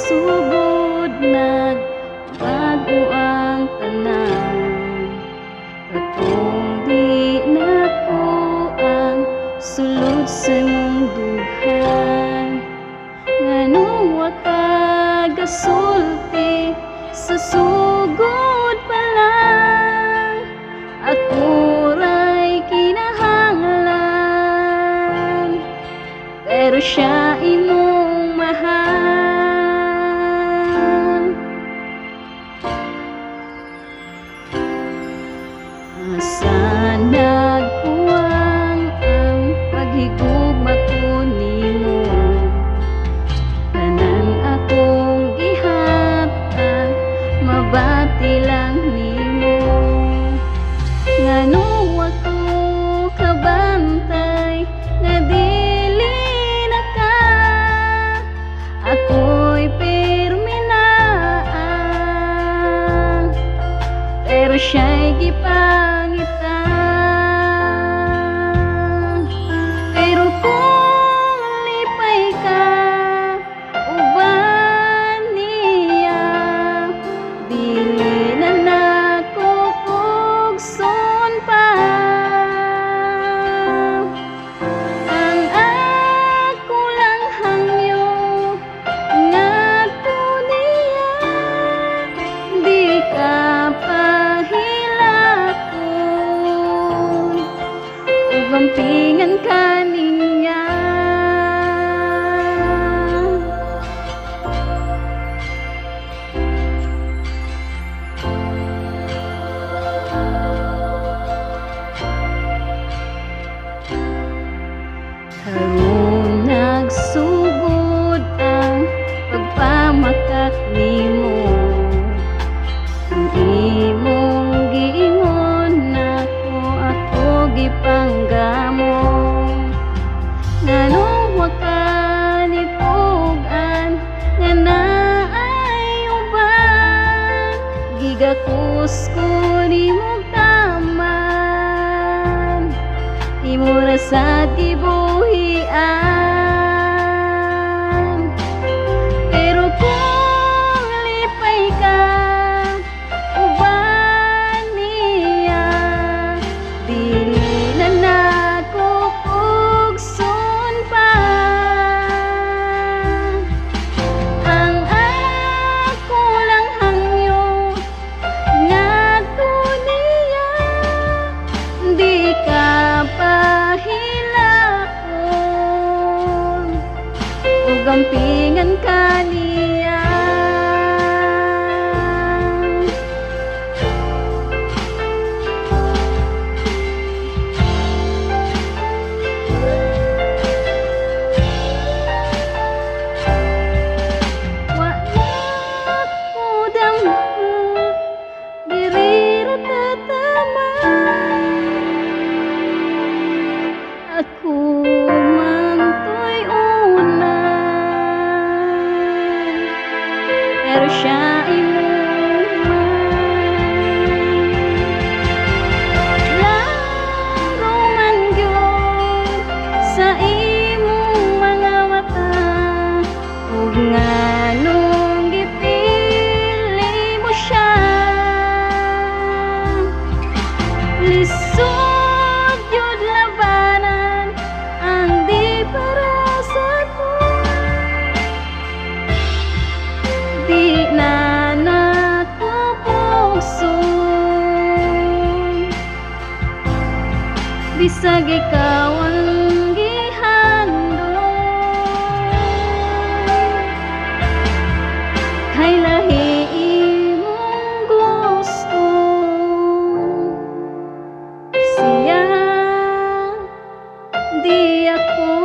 sugod nagbago ang tanan. Katong di nako ang sulod sa imong dughan. Nganong wa ka gasulti sa sugod pa lang. Ako ra'y kinahanglan, pero siya imong mahal. Asa nagpuwang ang paghigugma ko nimo, tanan akong gihatag mabati lang nimo. Ngano wa ko kabantay nga dili na ka, ako'y pirmi na, pero siya'y gipangitan. Pero kung lipay ka uban niya, dili na nako kugson pa. Ang ako lang hangyo ngadto niya, di ka pahilakon ug gampingan ka niya. Karon nagsugod ang pagpamakak nimo. Ang imong giingon nako, ako gipanggamo. Ngano wa ka nitugan nga naay uban, gigakus ko nimong taman, imo ra sad gibuhian. Pero kung lipay ka uban niya, dili na nako kugson pa. Ang ako lang hangyo ngadto niya, di ka pahilakon ug gampingan ka niya. Wa na ko damha diri ra tatama, ako man to'y unan, pero siya imong mahal. Laro man gyud sa imong mga mata, ug nganong gipili mo siya. Lisod yun labanan ang di para sa ko, di na nako kugson. Bisag ikaw ang gihandom, kay lahi imong gusto. Siya di ako